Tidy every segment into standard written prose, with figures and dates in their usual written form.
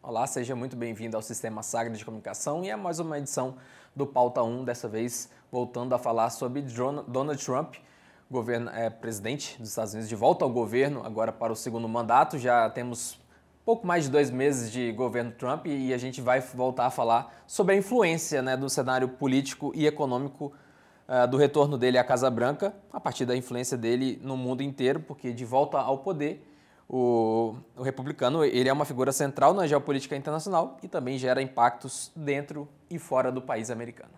Olá, seja muito bem-vindo ao Sistema Sagres de Comunicação e a mais uma edição do Pauta 1, dessa vez voltando a falar sobre Donald Trump, presidente dos Estados Unidos, de volta ao governo, agora para o segundo mandato. Já temos pouco mais de 2 meses de governo Trump e a gente vai voltar a falar sobre a influência, do cenário político e econômico do retorno dele à Casa Branca, a partir da influência dele no mundo inteiro, porque de volta ao poder, o republicano ele é uma figura central na geopolítica internacional e também gera impactos dentro e fora do país americano.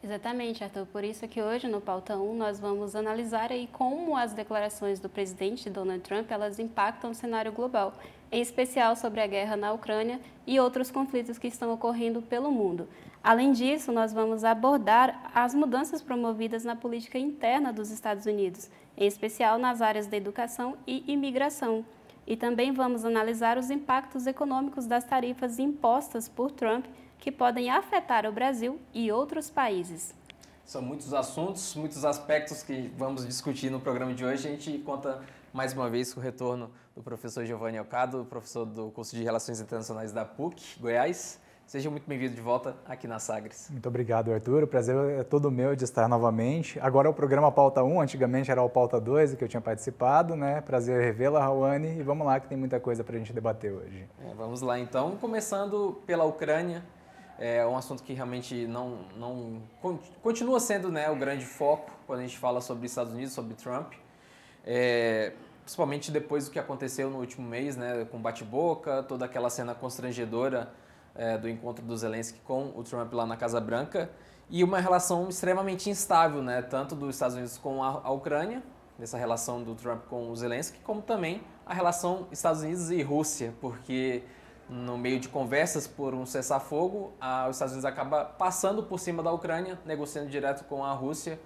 Exatamente, Arthur. Por isso que hoje no Pauta 1 nós vamos analisar aí como as declarações do presidente Donald Trump elas impactam o cenário global, em especial sobre a guerra na Ucrânia e outros conflitos que estão ocorrendo pelo mundo. Além disso, nós vamos abordar as mudanças promovidas na política interna dos Estados Unidos, em especial nas áreas da educação e imigração. E também vamos analisar os impactos econômicos das tarifas impostas por Trump que podem afetar o Brasil e outros países. São muitos assuntos, muitos aspectos que vamos discutir no programa de hoje. A gente conta mais uma vez com o retorno do professor Giovanni Elcado, professor do curso de Relações Internacionais da PUC, Goiás. Seja muito bem-vindo de volta aqui na Sagres. Muito obrigado, Arthur. O prazer é todo meu de estar novamente. Agora é o programa Pauta 1, antigamente era o Pauta 2, que eu tinha participado, né? Prazer revê-la, Rawane, e vamos lá que tem muita coisa para a gente debater hoje. Vamos lá então, começando pela Ucrânia. É um assunto que realmente não continua sendo, o grande foco quando a gente fala sobre Estados Unidos, sobre Trump. Principalmente depois do que aconteceu no último mês, com bate-boca, toda aquela cena constrangedora do encontro do Zelensky com o Trump lá na Casa Branca, e uma relação extremamente instável, tanto dos Estados Unidos com a Ucrânia, nessa relação do Trump com o Zelensky, como também a relação Estados Unidos e Rússia, porque no meio de conversas por um cessar-fogo, os Estados Unidos acaba passando por cima da Ucrânia, negociando direto com a Rússia,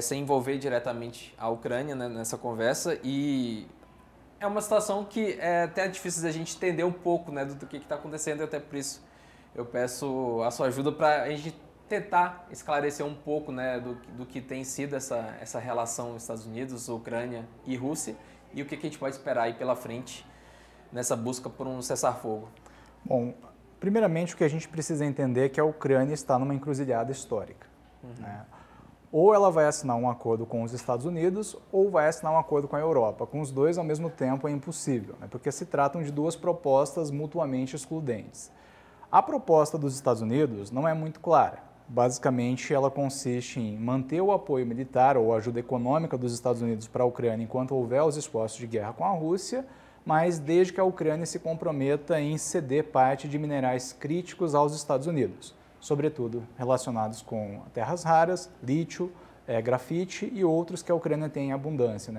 sem envolver diretamente a Ucrânia nessa conversa, e é uma situação que é até difícil da gente entender um pouco do que está acontecendo, e até por isso eu peço a sua ajuda para a gente tentar esclarecer um pouco do que tem sido essa relação Estados Unidos, Ucrânia e Rússia, e o que a gente pode esperar aí pela frente nessa busca por um cessar-fogo. Bom, primeiramente o que a gente precisa entender é que a Ucrânia está numa encruzilhada histórica. Ou ela vai assinar um acordo com os Estados Unidos ou vai assinar um acordo com a Europa. Com os dois ao mesmo tempo é impossível, porque se tratam de duas propostas mutuamente excludentes. A proposta dos Estados Unidos não é muito clara. Basicamente, ela consiste em manter o apoio militar ou a ajuda econômica dos Estados Unidos para a Ucrânia enquanto houver os esforços de guerra com a Rússia, mas desde que a Ucrânia se comprometa em ceder parte de minerais críticos aos Estados Unidos, sobretudo relacionados com terras raras, lítio, grafite e outros que a Ucrânia tem em abundância.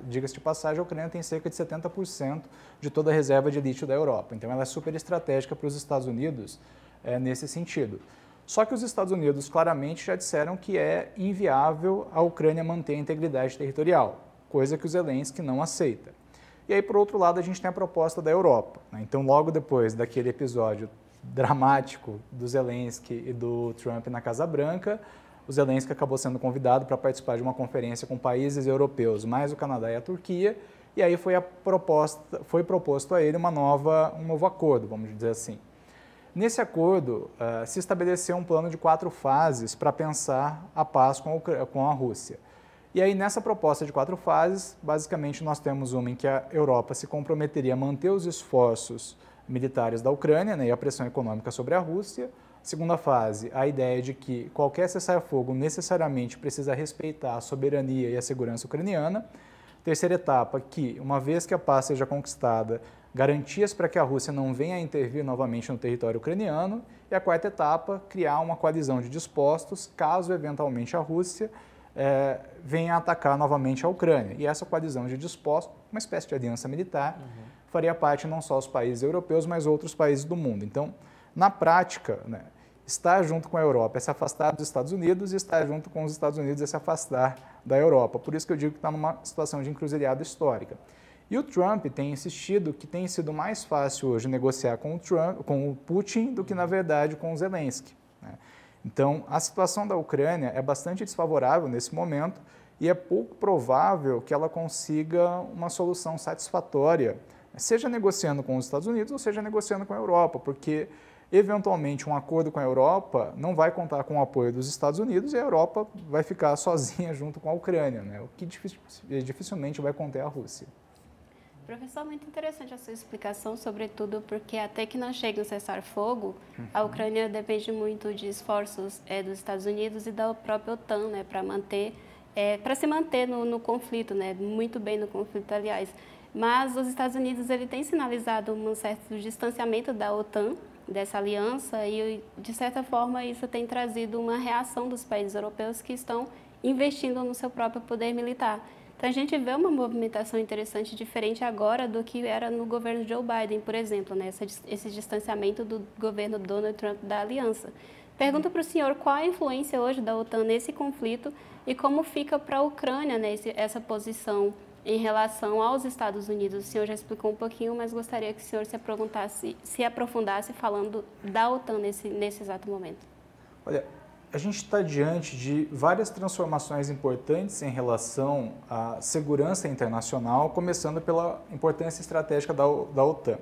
Diga-se de passagem, a Ucrânia tem cerca de 70% de toda a reserva de lítio da Europa, então ela é super estratégica para os Estados Unidos nesse sentido. Só que os Estados Unidos claramente já disseram que é inviável a Ucrânia manter a integridade territorial, coisa que o Zelensky não aceita. E aí, por outro lado, a gente tem a proposta da Europa. Então, logo depois daquele episódio dramático do Zelensky e do Trump na Casa Branca, o Zelensky acabou sendo convidado para participar de uma conferência com países europeus, mais o Canadá e a Turquia, e aí foi proposto a ele um novo acordo, vamos dizer assim. Nesse acordo, se estabeleceu um plano de 4 fases para pensar a paz com a Rússia. E aí, nessa proposta de 4 fases, basicamente nós temos uma em que a Europa se comprometeria a manter os esforços militares da Ucrânia, e a pressão econômica sobre a Rússia. Segunda fase, a ideia de que qualquer cessar-fogo necessariamente precisa respeitar a soberania e a segurança ucraniana. Terceira etapa, que, uma vez que a paz seja conquistada, garantias para que a Rússia não venha a intervir novamente no território ucraniano. E a quarta etapa, criar uma coalizão de dispostos, caso eventualmente a Rússia venha a atacar novamente a Ucrânia. E essa coalizão de dispostos, uma espécie de aliança militar, faria parte não só os países europeus, mas outros países do mundo. Então, na prática, estar junto com a Europa é se afastar dos Estados Unidos, e estar junto com os Estados Unidos é se afastar da Europa. Por isso que eu digo que está numa situação de encruzilhada histórica. E o Trump tem insistido que tem sido mais fácil hoje negociar com o Putin do que, na verdade, com o Zelensky. Então, a situação da Ucrânia é bastante desfavorável nesse momento e é pouco provável que ela consiga uma solução satisfatória seja negociando com os Estados Unidos ou seja negociando com a Europa, porque eventualmente um acordo com a Europa não vai contar com o apoio dos Estados Unidos e a Europa vai ficar sozinha junto com a Ucrânia, né? O que dificilmente vai conter a Rússia. Professor, muito interessante a sua explicação, sobretudo porque até que não chegue um cessar-fogo, a Ucrânia depende muito de esforços dos Estados Unidos e da própria OTAN, né, para se manter no conflito, né, muito bem no conflito, aliás. Mas os Estados Unidos ele tem sinalizado um certo distanciamento da OTAN, dessa aliança, e de certa forma isso tem trazido uma reação dos países europeus que estão investindo no seu próprio poder militar. Então, a gente vê uma movimentação interessante, diferente agora do que era no governo Joe Biden, por exemplo, né? Esse distanciamento do governo Donald Trump da aliança. Pergunto para o senhor qual a influência hoje da OTAN nesse conflito e como fica para a Ucrânia, né, essa posição em relação aos Estados Unidos. O senhor já explicou um pouquinho, mas gostaria que o senhor se aprofundasse falando da OTAN nesse exato momento. Olha, a gente está diante de várias transformações importantes em relação à segurança internacional, começando pela importância estratégica da OTAN.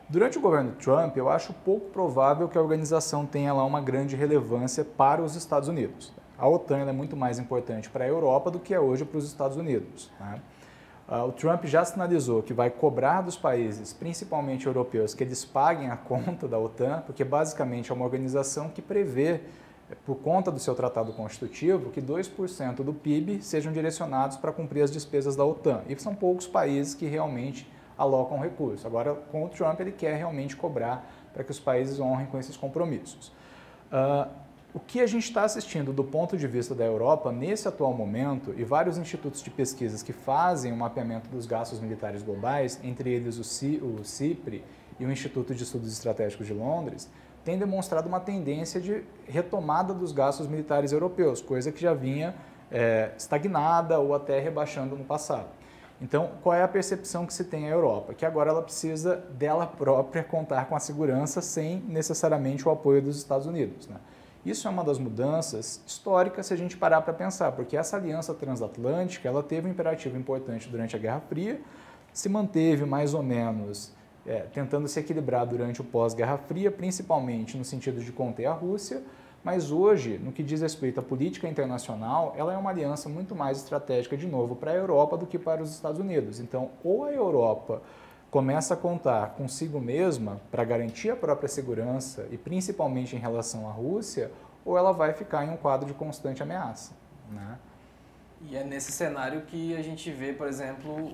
Durante o governo Trump, eu acho pouco provável que a organização tenha lá uma grande relevância para os Estados Unidos. A OTAN é muito mais importante para a Europa do que é hoje para os Estados Unidos, né? O Trump já sinalizou que vai cobrar dos países, principalmente europeus, que eles paguem a conta da OTAN, porque basicamente é uma organização que prevê, por conta do seu tratado constitutivo, que 2% do PIB sejam direcionados para cumprir as despesas da OTAN. E são poucos países que realmente alocam recursos. Agora, com o Trump, ele quer realmente cobrar para que os países honrem com esses compromissos. O que a gente está assistindo do ponto de vista da Europa, nesse atual momento, e vários institutos de pesquisas que fazem o mapeamento dos gastos militares globais, entre eles o CIPRE e o Instituto de Estudos Estratégicos de Londres, tem demonstrado uma tendência de retomada dos gastos militares europeus, coisa que já vinha estagnada ou até rebaixando no passado. Então, qual é a percepção que se tem a Europa? Que agora ela precisa dela própria contar com a segurança sem necessariamente o apoio dos Estados Unidos, né? Isso é uma das mudanças históricas se a gente parar para pensar, porque essa aliança transatlântica ela teve um imperativo importante durante a Guerra Fria, se manteve mais ou menos tentando se equilibrar durante o pós-Guerra Fria, principalmente no sentido de conter a Rússia, mas hoje, no que diz respeito à política internacional, ela é uma aliança muito mais estratégica, de novo, para a Europa do que para os Estados Unidos. Então, ou a Europa começa a contar consigo mesma para garantir a própria segurança e principalmente em relação à Rússia, ou ela vai ficar em um quadro de constante ameaça, né? E é nesse cenário que a gente vê, por exemplo,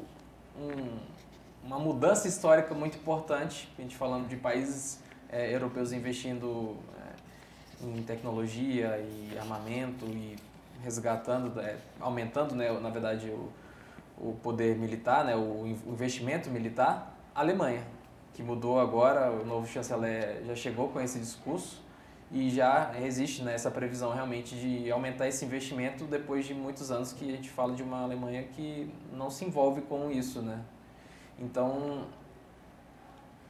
uma mudança histórica muito importante, a gente falando de países europeus investindo em tecnologia e armamento e resgatando, aumentando, né, na verdade, o poder militar, né, o investimento militar. A Alemanha, que mudou agora, o novo chanceler já chegou com esse discurso e já existe, né, essa previsão realmente de aumentar esse investimento depois de muitos anos que a gente fala de uma Alemanha que não se envolve com isso, né? Então,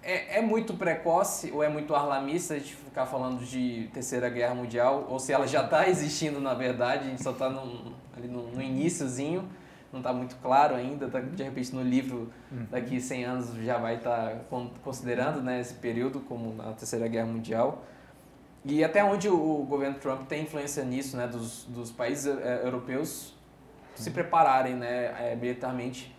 é muito precoce ou é muito alarmista a gente ficar falando de Terceira Guerra Mundial, ou se ela já está existindo na verdade, a gente só está ali no iniciozinho, não está muito claro ainda, de repente no livro daqui 100 anos já vai estar considerando, né, esse período como a Terceira Guerra Mundial. E até onde o governo Trump tem influência nisso, né, dos países europeus se prepararem, né, militarmente,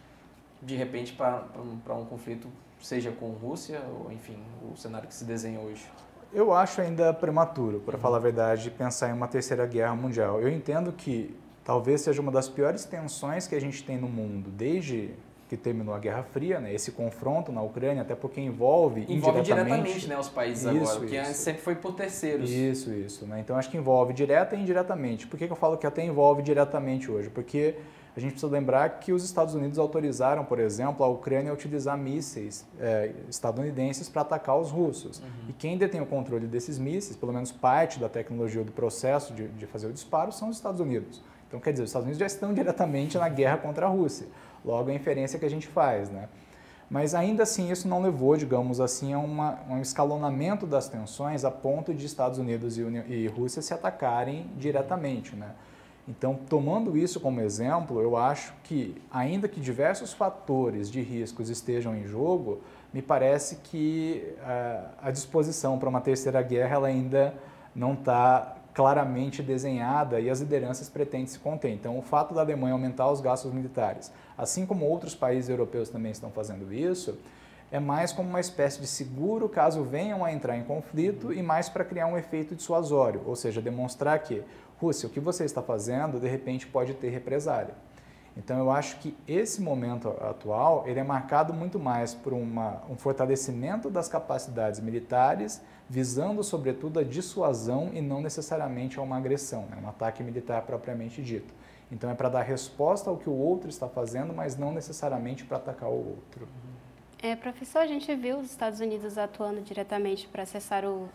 de repente, para um conflito, seja com Rússia ou, enfim, o cenário que se desenha hoje. Eu acho ainda prematuro, para falar a verdade, pensar em uma Terceira Guerra Mundial. Eu entendo que talvez seja uma das piores tensões que a gente tem no mundo desde que terminou a Guerra Fria, né? Esse confronto na Ucrânia, até porque envolve diretamente, né, os países agora, porque isso. Antes sempre foi por terceiros. Isso, né? Então acho que envolve direta e indiretamente. Por que eu falo que até envolve diretamente hoje? Porque a gente precisa lembrar que os Estados Unidos autorizaram, por exemplo, a Ucrânia a utilizar mísseis estadunidenses para atacar os russos. E quem detém o controle desses mísseis, pelo menos parte da tecnologia do processo de fazer o disparo, são os Estados Unidos. Então, quer dizer, os Estados Unidos já estão diretamente na guerra contra a Rússia. Logo, a inferência que a gente faz, né? Mas ainda assim, isso não levou, digamos assim, a um escalonamento das tensões a ponto de Estados Unidos e Rússia se atacarem diretamente, né? Então, tomando isso como exemplo, eu acho que, ainda que diversos fatores de riscos estejam em jogo, me parece que a disposição para uma terceira guerra ela ainda não está claramente desenhada e as lideranças pretendem se conter. Então, o fato da Alemanha aumentar os gastos militares, assim como outros países europeus também estão fazendo isso, é mais como uma espécie de seguro caso venham a entrar em conflito e mais para criar um efeito dissuasório, ou seja, demonstrar que, Rússia, o que você está fazendo, de repente pode ter represália. Então eu acho que esse momento atual ele é marcado muito mais por um fortalecimento das capacidades militares, visando sobretudo a dissuasão e não necessariamente a uma agressão, né? Um ataque militar propriamente dito. Então é para dar resposta ao que o outro está fazendo, mas não necessariamente para atacar o outro. Professor, a gente viu os Estados Unidos atuando diretamente para cessar o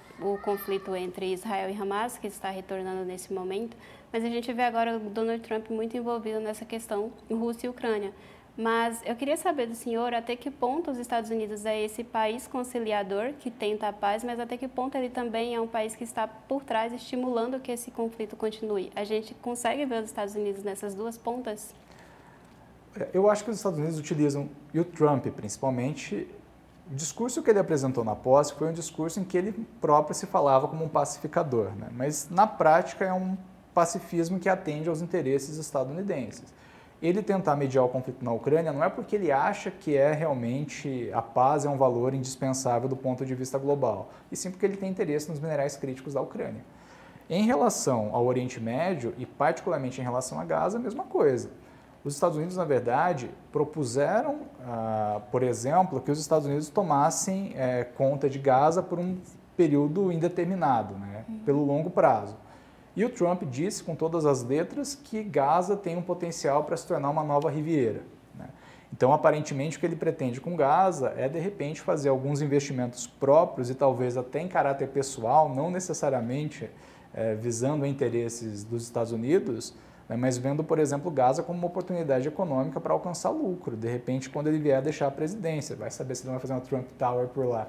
conflito entre Israel e Hamas, que está retornando nesse momento, mas a gente vê agora o Donald Trump muito envolvido nessa questão Rússia e Ucrânia. Mas eu queria saber do senhor até que ponto os Estados Unidos é esse país conciliador que tenta a paz, mas até que ponto ele também é um país que está por trás estimulando que esse conflito continue. A gente consegue ver os Estados Unidos nessas duas pontas? Eu acho que os Estados Unidos utilizam, e o Trump principalmente, o discurso que ele apresentou na posse foi um discurso em que ele próprio se falava como um pacificador, né? Mas na prática é um pacifismo que atende aos interesses estadunidenses. Ele tentar mediar o conflito na Ucrânia não é porque ele acha que realmente a paz é um valor indispensável do ponto de vista global, e sim porque ele tem interesse nos minerais críticos da Ucrânia. Em relação ao Oriente Médio, e particularmente em relação a Gaza, a mesma coisa. Os Estados Unidos, na verdade, propuseram, por exemplo, que os Estados Unidos tomassem conta de Gaza por um período indeterminado, né, pelo longo prazo. E o Trump disse com todas as letras que Gaza tem um potencial para se tornar uma nova Riviera, né? Então, aparentemente, o que ele pretende com Gaza é, de repente, fazer alguns investimentos próprios e talvez até em caráter pessoal, não necessariamente visando interesses dos Estados Unidos, mas vendo, por exemplo, Gaza como uma oportunidade econômica para alcançar lucro. De repente, quando ele vier a deixar a presidência, vai saber se ele vai fazer uma Trump Tower por lá.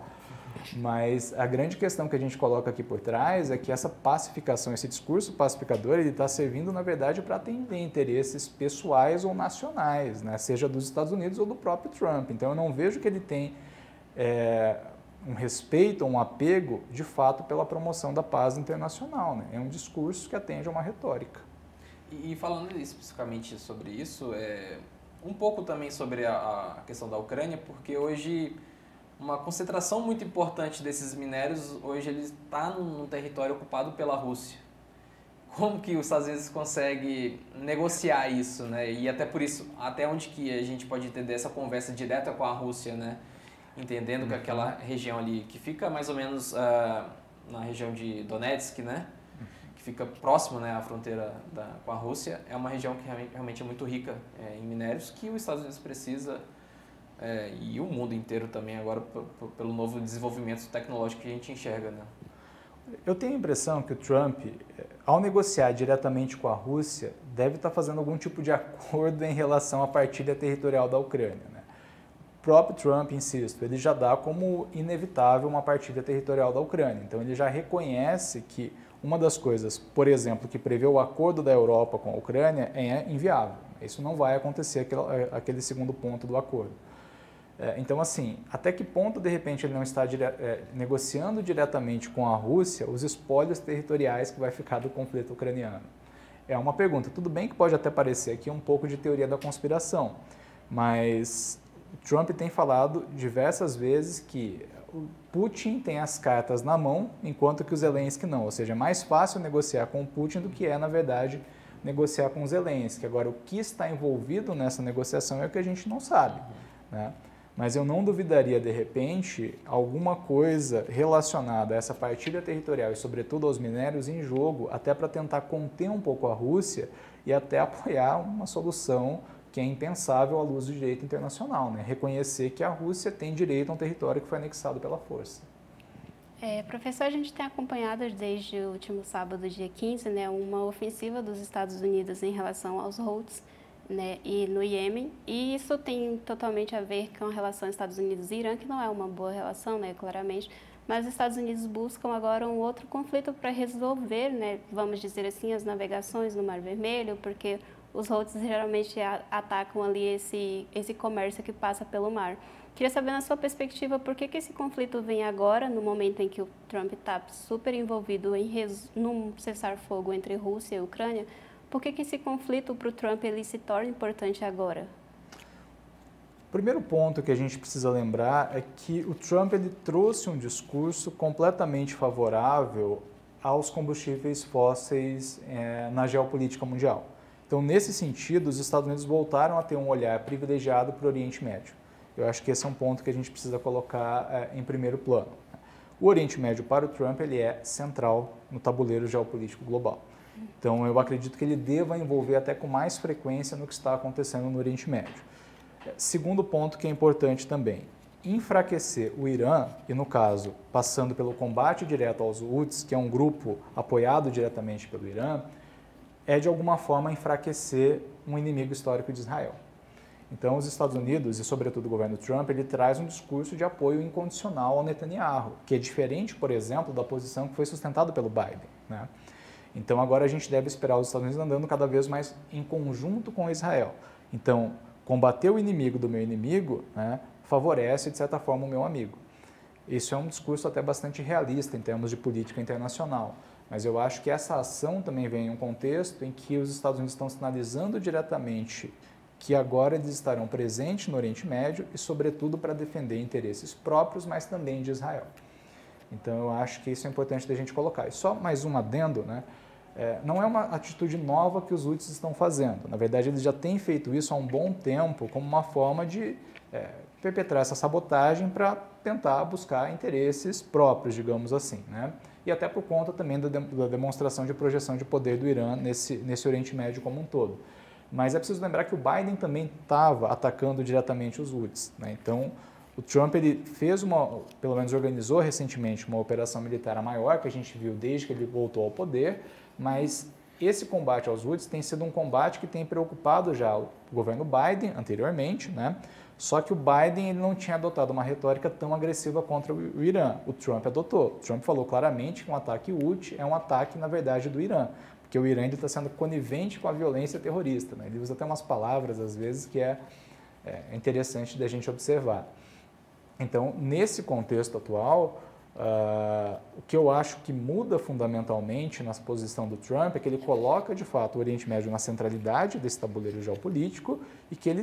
Mas a grande questão que a gente coloca aqui por trás é que essa pacificação, esse discurso pacificador, ele está servindo, na verdade, para atender interesses pessoais ou nacionais, né? Seja dos Estados Unidos ou do próprio Trump. Então, eu não vejo que ele tem um respeito ou um apego, de fato, pela promoção da paz internacional, né? É um discurso que atende a uma retórica. E falando especificamente sobre isso, um pouco também sobre a questão da Ucrânia, porque hoje uma concentração muito importante desses minérios, hoje ele está num território ocupado pela Rússia. Como que os Estados Unidos conseguem negociar isso, né? E até por isso, até onde que a gente pode entender essa conversa direta com a Rússia, né? Entendendo que aquela região ali, que fica mais ou menos na região de Donetsk, né? Fica próximo, né, à fronteira com a Rússia, é uma região que realmente é muito rica em minérios, que os Estados Unidos precisa, e o mundo inteiro também agora, pelo novo desenvolvimento tecnológico que a gente enxerga, né? Eu tenho a impressão que o Trump, ao negociar diretamente com a Rússia, deve estar fazendo algum tipo de acordo em relação à partilha territorial da Ucrânia, né? O próprio Trump, insisto, ele já dá como inevitável uma partilha territorial da Ucrânia. Então ele já reconhece que uma das coisas, por exemplo, que prevê o acordo da Europa com a Ucrânia é inviável. Isso não vai acontecer, aquele segundo ponto do acordo. Então, assim, até que ponto, de repente, ele não está negociando diretamente com a Rússia os espólios territoriais que vai ficar do conflito ucraniano? É uma pergunta. Tudo bem que pode até parecer aqui um pouco de teoria da conspiração, mas Trump tem falado diversas vezes que o Putin tem as cartas na mão, enquanto que o Zelensky não. Ou seja, é mais fácil negociar com o Putin do que na verdade, negociar com o Zelensky. Agora, o que está envolvido nessa negociação é o que a gente não sabe, né? Mas eu não duvidaria, de repente, alguma coisa relacionada a essa partilha territorial e, sobretudo, aos minérios em jogo, até para tentar conter um pouco a Rússia e até apoiar uma solução que é impensável à luz do direito internacional, né? Reconhecer que a Rússia tem direito a um território que foi anexado pela força. Professor, a gente tem acompanhado desde o último sábado, dia 15, né, uma ofensiva dos Estados Unidos em relação aos Houthis, né, e no Iêmen, e isso tem totalmente a ver com a relação Estados Unidos e Irã, que não é uma boa relação, né, claramente, mas os Estados Unidos buscam agora um outro conflito para resolver, né, vamos dizer assim, as navegações no Mar Vermelho, porque os Houthis geralmente atacam ali esse comércio que passa pelo mar. Queria saber, na sua perspectiva, por que esse conflito vem agora, no momento em que o Trump está super envolvido num cessar-fogo entre Rússia e Ucrânia? Por que esse conflito para o Trump ele se torna importante agora? O primeiro ponto que a gente precisa lembrar é que o Trump ele trouxe um discurso completamente favorável aos combustíveis fósseis na geopolítica mundial. Então, nesse sentido, os Estados Unidos voltaram a ter um olhar privilegiado para o Oriente Médio. Eu acho que esse é um ponto que a gente precisa colocar em primeiro plano. O Oriente Médio para o Trump ele é central no tabuleiro geopolítico global. Então, eu acredito que ele deva envolver até com mais frequência no que está acontecendo no Oriente Médio. Segundo ponto que é importante também, enfraquecer o Irã, e no caso, passando pelo combate direto aos Houthis, que é um grupo apoiado diretamente pelo Irã, é de alguma forma enfraquecer um inimigo histórico de Israel. Então, os Estados Unidos, e sobretudo o governo Trump, ele traz um discurso de apoio incondicional ao Netanyahu, que é diferente, por exemplo, da posição que foi sustentada pelo Biden, né? Então, agora a gente deve esperar os Estados Unidos andando cada vez mais em conjunto com Israel. Então, combater o inimigo do meu inimigo, né, favorece, de certa forma, o meu amigo. Isso é um discurso até bastante realista em termos de política internacional. Mas eu acho que essa ação também vem em um contexto em que os Estados Unidos estão sinalizando diretamente que agora eles estarão presentes no Oriente Médio e, sobretudo, para defender interesses próprios, mas também de Israel. Então, eu acho que isso é importante da gente colocar. E só mais um adendo, né? Não é uma atitude nova que os Houthis estão fazendo. Na verdade, eles já têm feito isso há um bom tempo como uma forma de perpetrar essa sabotagem para tentar buscar interesses próprios, digamos assim, né? E até por conta também da demonstração de projeção de poder do Irã nesse Oriente Médio como um todo. Mas é preciso lembrar que o Biden também estava atacando diretamente os Houthis, né? Então, o Trump ele fez pelo menos organizou recentemente uma operação militar a maior que a gente viu desde que ele voltou ao poder, mas esse combate aos Houthis tem sido um combate que tem preocupado já o governo Biden anteriormente, né? Só que o Biden ele não tinha adotado uma retórica tão agressiva contra o Irã. O Trump adotou. O Trump falou claramente que um ataque Houthi é um ataque, na verdade, do Irã, porque o Irã está sendo conivente com a violência terrorista, né? Ele usa até umas palavras, às vezes, que é interessante da gente observar. Então, nesse contexto atual, o que eu acho que muda fundamentalmente na posição do Trump é que ele coloca, de fato, o Oriente Médio na centralidade desse tabuleiro geopolítico e que ele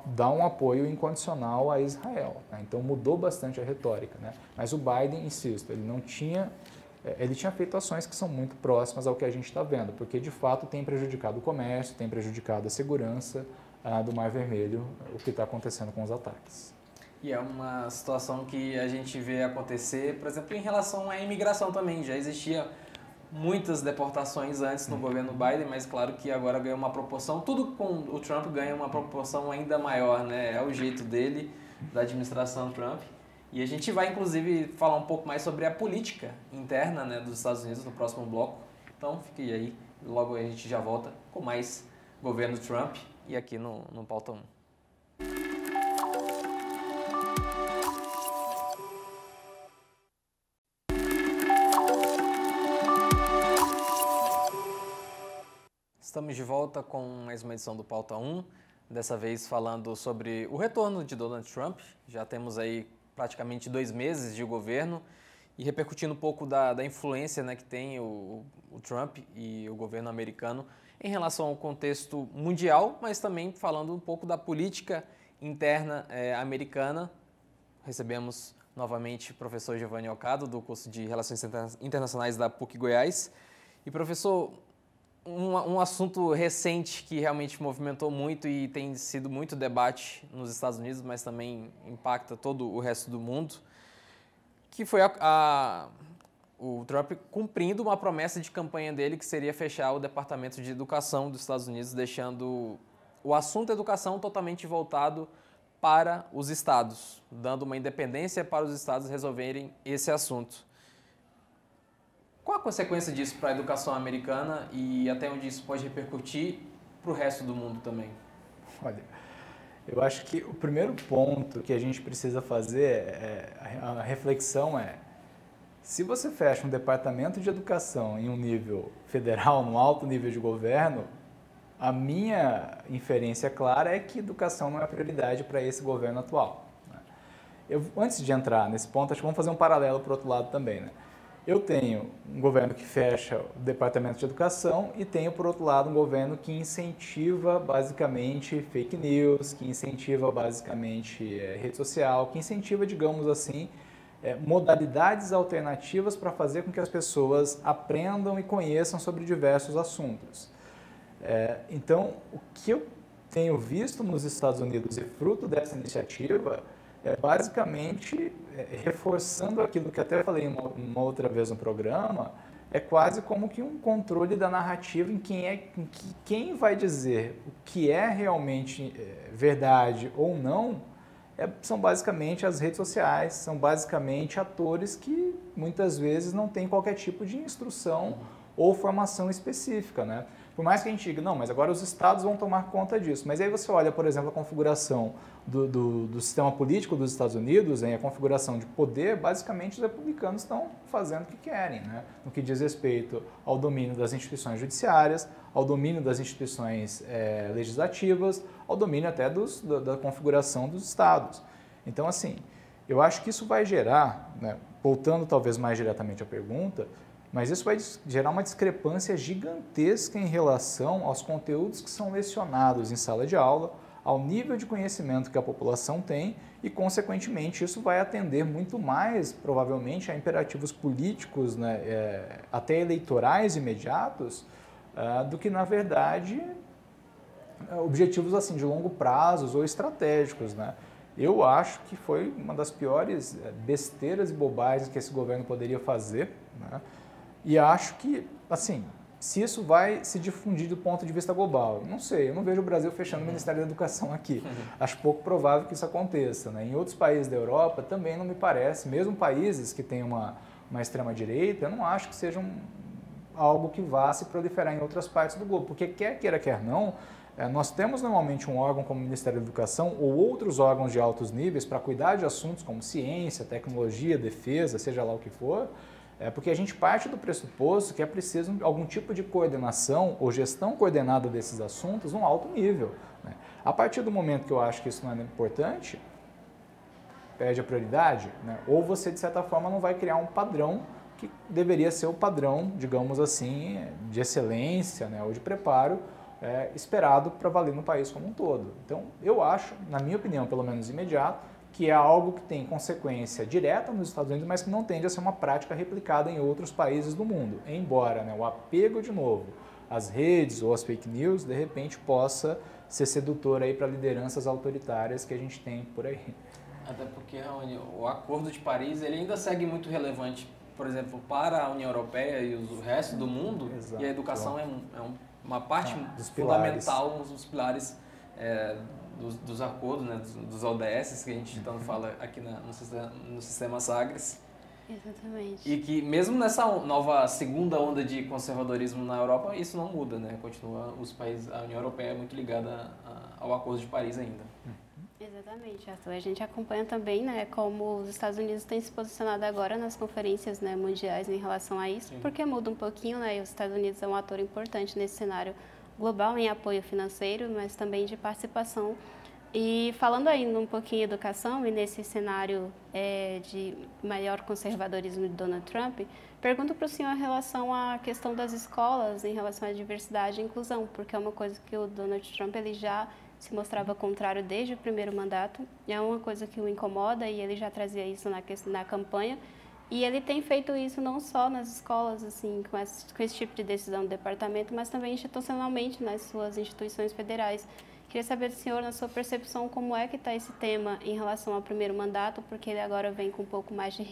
dá um apoio incondicional a Israel, né? Então, mudou bastante a retórica, né? Mas o Biden, insisto, ele tinha feito ações que são muito próximas ao que a gente está vendo, porque, de fato, tem prejudicado o comércio, tem prejudicado a segurança do Mar Vermelho, o que está acontecendo com os ataques. E é uma situação que a gente vê acontecer, por exemplo, em relação à imigração também. Já existia muitas deportações antes no governo Biden, mas claro que agora ganha uma proporção, tudo com o Trump ganha uma proporção ainda maior, né? É o jeito dele, da administração Trump. E a gente vai, inclusive, falar um pouco mais sobre a política interna, né, dos Estados Unidos no próximo bloco. Então, fique aí, logo a gente já volta com mais governo Trump e aqui no Pauta 1. Estamos de volta com mais uma edição do Pauta 1, dessa vez falando sobre o retorno de Donald Trump. Já temos aí praticamente 2 meses de governo e repercutindo um pouco da influência, né, que tem o Trump e o governo americano em relação ao contexto mundial, mas também falando um pouco da política interna americana. Recebemos novamente o professor Giovanni Ocado, do curso de Relações Internacionais da PUC Goiás. E professor, um assunto recente que realmente movimentou muito e tem sido muito debate nos Estados Unidos, mas também impacta todo o resto do mundo, que foi o Trump cumprindo uma promessa de campanha dele, que seria fechar o Departamento de Educação dos Estados Unidos, deixando o assunto educação totalmente voltado para os estados, dando uma independência para os estados resolverem esse assunto. Qual a consequência disso para a educação americana e até onde isso pode repercutir para o resto do mundo também? Olha, eu acho que o primeiro ponto que a gente precisa fazer, a reflexão Se você fecha um departamento de educação em um nível federal, num alto nível de governo, a minha inferência clara é que educação não é prioridade para esse governo atual. Antes de entrar nesse ponto, acho que vamos fazer um paralelo para o outro lado também, né? Eu tenho um governo que fecha o departamento de educação e tenho, por outro lado, um governo que incentiva basicamente fake news, que incentiva basicamente rede social, que incentiva, digamos assim, modalidades alternativas para fazer com que as pessoas aprendam e conheçam sobre diversos assuntos. Então, o que eu tenho visto nos Estados Unidos e fruto dessa iniciativa basicamente reforçando aquilo que até falei uma outra vez no programa, é quase como que um controle da narrativa em quem vai dizer o que é realmente verdade ou não, são basicamente as redes sociais, são basicamente atores que muitas vezes não têm qualquer tipo de instrução ou formação específica, né? Por mais que a gente diga, não, mas agora os estados vão tomar conta disso. Mas aí você olha, por exemplo, a configuração do sistema político dos Estados Unidos, a configuração de poder, basicamente os republicanos estão fazendo o que querem, né? No que diz respeito ao domínio das instituições judiciárias, ao domínio das instituições legislativas, ao domínio até da configuração dos estados. Então, assim, eu acho que isso vai gerar, né, voltando talvez mais diretamente à pergunta, mas isso vai gerar uma discrepância gigantesca em relação aos conteúdos que são lecionados em sala de aula, ao nível de conhecimento que a população tem e, consequentemente, isso vai atender muito mais, provavelmente, a imperativos políticos, né, até eleitorais imediatos, do que, na verdade, objetivos assim, de longo prazo ou estratégicos, né? Eu acho que foi uma das piores besteiras e bobagens que esse governo poderia fazer, né? E acho que, assim, se isso vai se difundir do ponto de vista global, não sei, eu não vejo o Brasil fechando o Ministério da Educação aqui. Acho pouco provável que isso aconteça, né? Em outros países da Europa também não me parece, mesmo países que têm uma extrema-direita, eu não acho que seja algo que vá se proliferar em outras partes do globo, porque quer queira, quer não, nós temos normalmente um órgão como o Ministério da Educação ou outros órgãos de altos níveis para cuidar de assuntos como ciência, tecnologia, defesa, seja lá o que for, porque a gente parte do pressuposto que é preciso algum tipo de coordenação ou gestão coordenada desses assuntos num alto nível, né? A partir do momento que eu acho que isso não é importante, perde a prioridade, né? Ou você, de certa forma, não vai criar um padrão que deveria ser o padrão, digamos assim, de excelência, né, ou de preparo esperado para valer no país como um todo. Então, eu acho, na minha opinião, pelo menos imediato, que é algo que tem consequência direta nos Estados Unidos, mas que não tende a ser uma prática replicada em outros países do mundo. Embora, né, o apego, de novo, às redes ou às fake news, de repente, possa ser sedutor aí para lideranças autoritárias que a gente tem por aí. Até porque, Raoni, o Acordo de Paris ele ainda segue muito relevante, por exemplo, para a União Europeia e o resto do mundo. Exato. E a educação é uma parte fundamental, um dos pilares dos acordos, né, dos ODS, que a gente tanto fala aqui no sistema Sagres. Exatamente. E que mesmo nessa nova segunda onda de conservadorismo na Europa, isso não muda, né? Continua a União Europeia é muito ligada ao Acordo de Paris ainda. Exatamente, Arthur. A gente acompanha também, né, como os Estados Unidos têm se posicionado agora nas conferências, né, mundiais em relação a isso, Sim. porque muda um pouquinho, né, e os Estados Unidos é um ator importante nesse cenário global em apoio financeiro, mas também de participação. E falando ainda um pouquinho de educação e nesse cenário de maior conservadorismo de Donald Trump, pergunto para o senhor em relação à questão das escolas, em relação à diversidade e inclusão, porque é uma coisa que o Donald Trump ele já se mostrava contrário desde o primeiro mandato, é uma coisa que o incomoda e ele já trazia isso na campanha. E ele tem feito isso não só nas escolas, assim, com esse tipo de decisão do departamento, mas também institucionalmente nas suas instituições federais. Queria saber do senhor, na sua percepção, como é que está esse tema em relação ao primeiro mandato, porque ele agora vem com um pouco mais de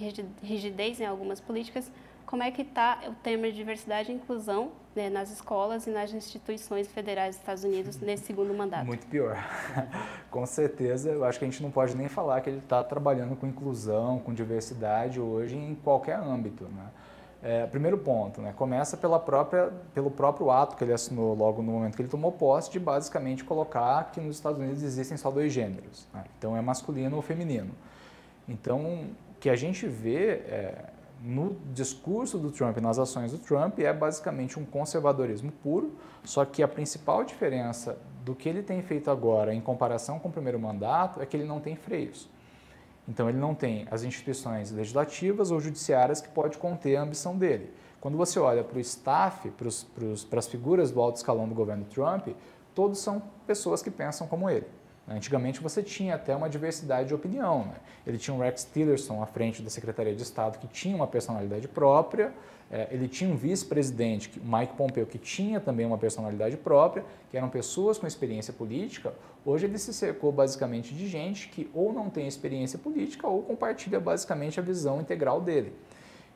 rigidez em algumas políticas. Como é que está o tema de diversidade e inclusão, né, nas escolas e nas instituições federais dos Estados Unidos nesse segundo mandato? Muito pior. Com certeza, eu acho que a gente não pode nem falar que ele está trabalhando com inclusão, com diversidade hoje em qualquer âmbito, né? Primeiro ponto, né, começa pelo próprio ato que ele assinou logo no momento que ele tomou posse, de basicamente colocar que nos Estados Unidos existem só 2 gêneros, né? Então é masculino ou feminino. Então, o que a gente vê no discurso do Trump, nas ações do Trump, é basicamente um conservadorismo puro, só que a principal diferença do que ele tem feito agora em comparação com o primeiro mandato é que ele não tem freios. Então ele não tem as instituições legislativas ou judiciárias que pode conter a ambição dele. Quando você olha para o staff, para as figuras do alto escalão do governo Trump, todos são pessoas que pensam como ele. Antigamente você tinha até uma diversidade de opinião. Né? Ele tinha o Rex Tillerson à frente da Secretaria de Estado, que tinha uma personalidade própria. Ele tinha um vice-presidente, o Mike Pompeo, que tinha também uma personalidade própria, que eram pessoas com experiência política. Hoje ele se cercou basicamente de gente que ou não tem experiência política ou compartilha basicamente a visão integral dele.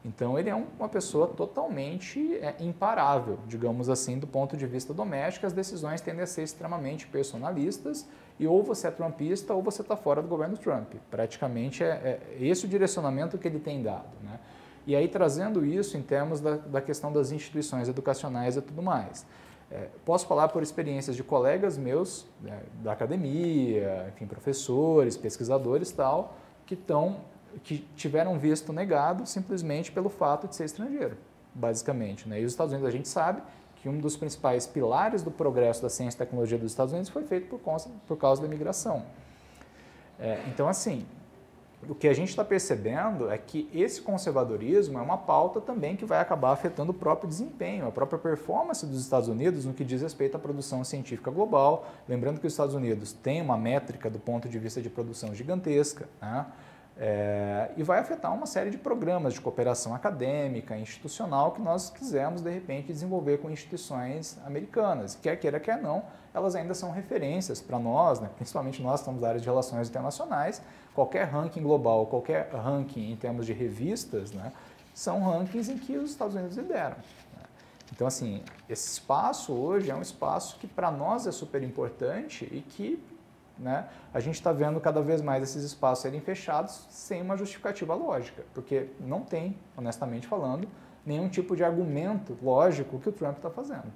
Então ele é uma pessoa totalmente imparável, digamos assim, do ponto de vista doméstico. As decisões tendem a ser extremamente personalistas e ou você é trumpista ou você está fora do governo Trump. Praticamente é esse o direcionamento que ele tem dado. Né? E aí trazendo isso em termos da questão das instituições educacionais e tudo mais. Posso falar por experiências de colegas meus, da academia, enfim, professores, pesquisadores e tal, que tiveram visto negado simplesmente pelo fato de ser estrangeiro, basicamente. Né? E os Estados Unidos, a gente sabe que um dos principais pilares do progresso da ciência e tecnologia dos Estados Unidos foi feito por causa da imigração. Então, assim, o que a gente está percebendo é que esse conservadorismo é uma pauta também que vai acabar afetando o próprio desempenho, a própria performance dos Estados Unidos no que diz respeito à produção científica global. Lembrando que os Estados Unidos têm uma métrica do ponto de vista de produção gigantesca, né? E vai afetar uma série de programas de cooperação acadêmica, institucional, que nós quisermos, de repente, desenvolver com instituições americanas. Quer queira, quer não, elas ainda são referências para nós, né? Principalmente nós estamos na área de relações internacionais. Qualquer ranking global, qualquer ranking em termos de revistas, né, são rankings em que os Estados Unidos lideram. Né? Então, assim, esse espaço hoje é um espaço que para nós é super importante e que, né, a gente está vendo cada vez mais esses espaços serem fechados sem uma justificativa lógica, porque não tem, honestamente falando, nenhum tipo de argumento lógico que o Trump está fazendo.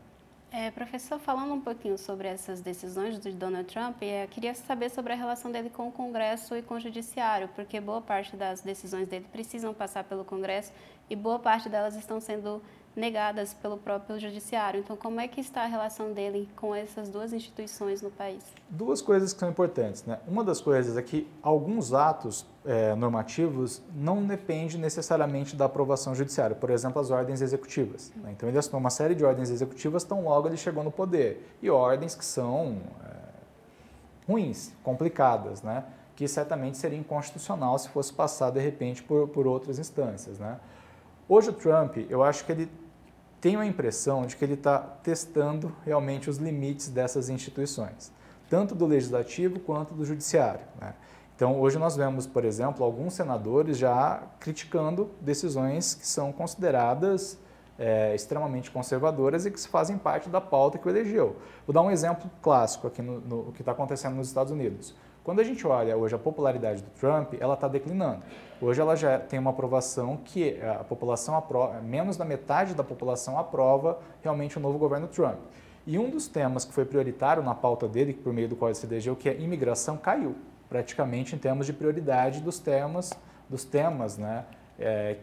Professor, falando um pouquinho sobre essas decisões do Donald Trump, eu queria saber sobre a relação dele com o Congresso e com o Judiciário, porque boa parte das decisões dele precisam passar pelo Congresso e boa parte delas estão sendo negadas pelo próprio Judiciário. Então, como é que está a relação dele com essas duas instituições no país? Duas coisas que são importantes. Né? Uma das coisas é que alguns atos normativos não dependem necessariamente da aprovação judiciária. Por exemplo, as ordens executivas. Né? Então, ele assinou uma série de ordens executivas tão logo ele chegou no poder. E ordens que são ruins, complicadas, né? Que certamente seria inconstitucional se fosse passar, de repente, por outras instâncias. Né? Hoje o Trump, eu acho que ele tem a impressão de que ele está testando realmente os limites dessas instituições, tanto do legislativo quanto do judiciário. Né? Então, hoje nós vemos, por exemplo, alguns senadores já criticando decisões que são consideradas extremamente conservadoras e que fazem parte da pauta que o elegeu. Vou dar um exemplo clássico aqui no que está acontecendo nos Estados Unidos. Quando a gente olha hoje a popularidade do Trump, ela está declinando. Hoje ela já tem uma aprovação que a população aprova, menos da metade da população aprova realmente o novo governo Trump. E um dos temas que foi prioritário na pauta dele, por meio do qual ele se elegeu, que é imigração, caiu praticamente em termos de prioridade dos temas, né,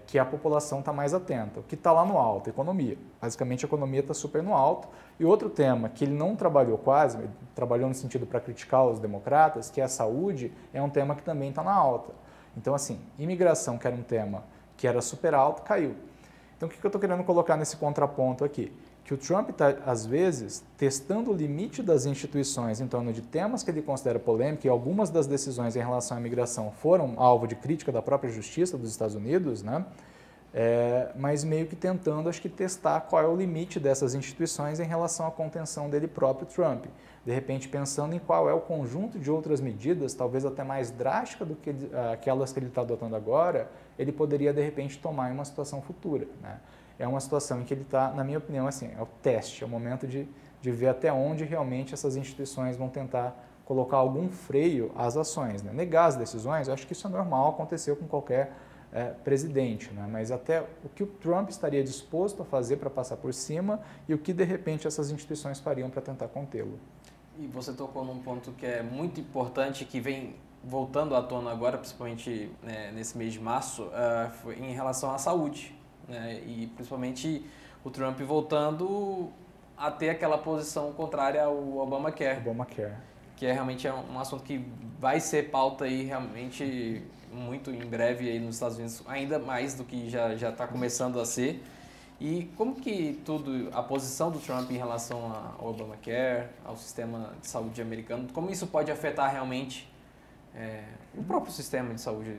que a população está mais atenta. O que está lá no alto? Economia. Basicamente a economia está super no alto. E outro tema que ele não trabalhou quase, ele trabalhou no sentido para criticar os democratas, que é a saúde, é um tema que também está na alta. Então, assim, imigração, que era um tema que era super alto, caiu. Então, o que eu estou querendo colocar nesse contraponto aqui? Que o Trump está, às vezes, testando o limite das instituições em torno de temas que ele considera polêmicos, e algumas das decisões em relação à imigração foram alvo de crítica da própria justiça dos Estados Unidos, né? Mas meio que tentando, acho que, testar qual é o limite dessas instituições em relação à contenção dele próprio, Trump. De repente, pensando em qual é o conjunto de outras medidas, talvez até mais drástica do que aquelas que ele está adotando agora, ele poderia, de repente, tomar em uma situação futura, né? É uma situação em que ele está, na minha opinião, assim, é o teste, é o momento de ver até onde realmente essas instituições vão tentar colocar algum freio às ações. Né? Negar as decisões, eu acho que isso é normal, aconteceu com qualquer presidente, né? Mas até o que o Trump estaria disposto a fazer para passar por cima e o que, de repente, essas instituições fariam para tentar contê-lo. E você tocou num ponto que é muito importante, que vem voltando à tona agora, principalmente nesse mês de março, foi em relação à saúde, né? E principalmente o Trump voltando a ter aquela posição contrária ao Obamacare. Que realmente um assunto que vai ser pauta aí realmente muito em breve aí nos Estados Unidos, ainda mais do que já está começando a ser. E como que a posição do Trump em relação ao Obamacare, ao sistema de saúde americano, como isso pode afetar realmente o próprio sistema de saúde?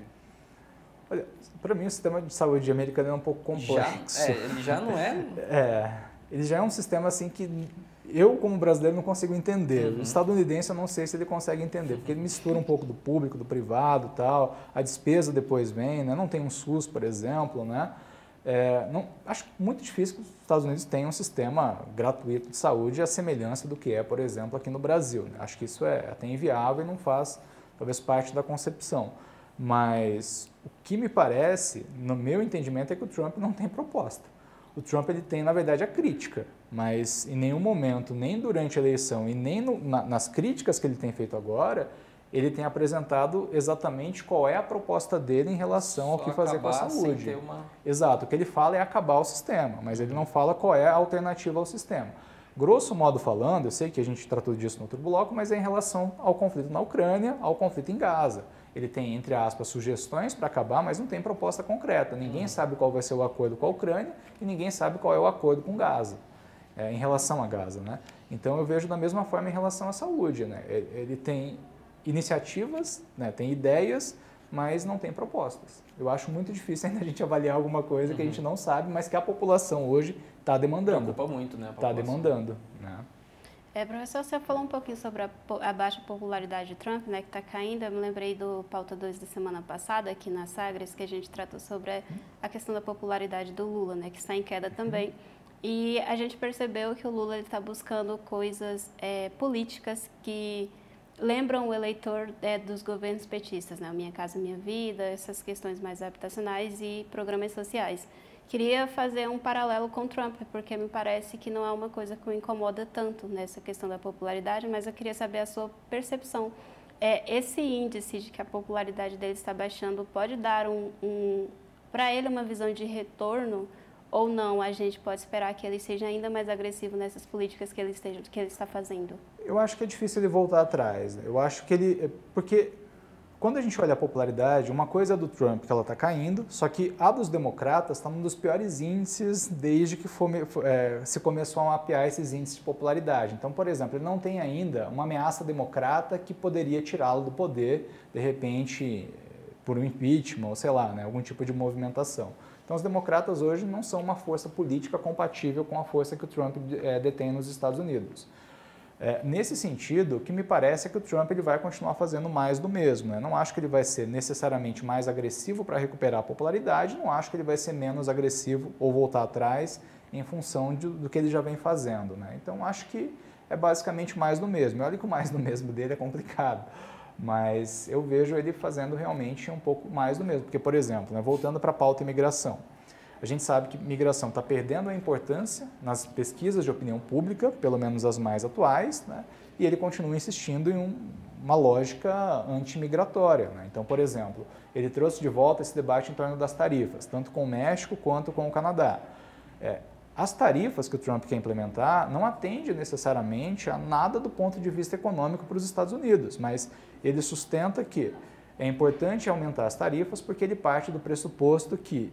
Olha, para mim o sistema de saúde americano é um pouco complexo. Ele já não é... Ele já é um sistema assim que eu, como brasileiro, não consigo entender. O estadunidense eu não sei se ele consegue entender, porque ele mistura um pouco do público, do privado e tal, a despesa depois vem, né? Não tem um SUS, por exemplo, né? Acho muito difícil que os Estados Unidos tenham um sistema gratuito de saúde à semelhança do que é, por exemplo, aqui no Brasil, né? Acho que isso é até inviável e não faz, talvez, parte da concepção. Mas o que me parece, no meu entendimento, é que o Trump não tem proposta. O Trump ele tem, na verdade, a crítica, mas em nenhum momento, nem durante a eleição e nem nas críticas que ele tem feito agora, ele tem apresentado exatamente qual é a proposta dele em relação ao que fazer com a saúde. Exato, o que ele fala é acabar o sistema, mas ele não fala qual é a alternativa ao sistema. Grosso modo falando, eu sei que a gente tratou disso no outro bloco, mas é em relação ao conflito na Ucrânia, ao conflito em Gaza. Ele tem, entre aspas, sugestões para acabar, mas não tem proposta concreta. Ninguém sabe qual vai ser o acordo com a Ucrânia e ninguém sabe qual é o acordo com Gaza, em relação a Gaza, né? Então eu vejo da mesma forma em relação à saúde, né? Ele tem iniciativas, né? Tem ideias, mas não tem propostas. Eu acho muito difícil ainda a gente avaliar alguma coisa que a gente não sabe, mas que a população hoje está demandando. Preocupa muito, né? Está demandando, né? Professor, você falou um pouquinho sobre a baixa popularidade de Trump, né, que está caindo. Eu me lembrei do Pauta 2 da semana passada, aqui na Sagres, que a gente tratou sobre a questão da popularidade do Lula, né, que está em queda também. E a gente percebeu que o Lula está buscando coisas políticas que lembram o eleitor dos governos petistas, né, Minha Casa Minha Vida, essas questões mais habitacionais e programas sociais. Queria fazer um paralelo com Trump, porque me parece que não é uma coisa que o incomoda tanto nessa questão da popularidade, mas eu queria saber a sua percepção. Esse índice de que a popularidade dele está baixando pode dar para ele uma visão de retorno ou não? A gente pode esperar que ele seja ainda mais agressivo nessas políticas que ele está fazendo? Eu acho que é difícil ele voltar atrás. Né? Eu acho que porque quando a gente olha a popularidade, uma coisa é do Trump, que ela está caindo, só que a dos democratas está um dos piores índices desde que se começou a mapear esses índices de popularidade. Então, por exemplo, ele não tem ainda uma ameaça democrata que poderia tirá-lo do poder, de repente, por um impeachment, ou sei lá, né, algum tipo de movimentação. Então, os democratas hoje não são uma força política compatível com a força que o Trump detém nos Estados Unidos. Nesse sentido, o que me parece é que o Trump ele vai continuar fazendo mais do mesmo. Né? Não acho que ele vai ser necessariamente mais agressivo para recuperar a popularidade, não acho que ele vai ser menos agressivo ou voltar atrás em função do que ele já vem fazendo. Né? Então, acho que é basicamente mais do mesmo. Olha que o mais do mesmo dele é complicado, mas eu vejo ele fazendo realmente um pouco mais do mesmo. Porque, por exemplo, né, voltando para a pauta imigração, a gente sabe que migração está perdendo a importância nas pesquisas de opinião pública, pelo menos as mais atuais, né? E ele continua insistindo em uma lógica antimigratória. Né? Então, por exemplo, ele trouxe de volta esse debate em torno das tarifas, tanto com o México quanto com o Canadá. As tarifas que o Trump quer implementar não atendem necessariamente a nada do ponto de vista econômico para os Estados Unidos, mas ele sustenta que é importante aumentar as tarifas porque ele parte do pressuposto que,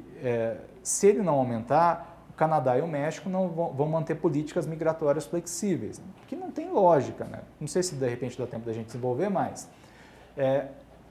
se ele não aumentar, o Canadá e o México não vão manter políticas migratórias flexíveis, que não tem lógica. Né? Não sei se de repente dá tempo da gente desenvolver, mas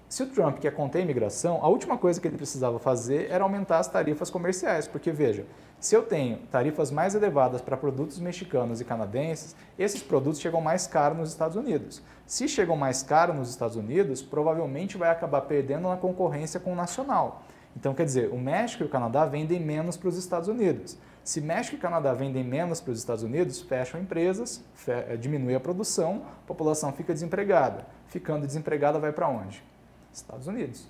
se o Trump quer conter a imigração, a última coisa que ele precisava fazer era aumentar as tarifas comerciais, porque veja, se eu tenho tarifas mais elevadas para produtos mexicanos e canadenses, esses produtos chegam mais caros nos Estados Unidos. Se chegam mais caros nos Estados Unidos, provavelmente vai acabar perdendo na concorrência com o nacional. Então, quer dizer, o México e o Canadá vendem menos para os Estados Unidos. Se México e Canadá vendem menos para os Estados Unidos, fecham empresas, diminui a produção, a população fica desempregada. Ficando desempregada, vai para onde? Estados Unidos.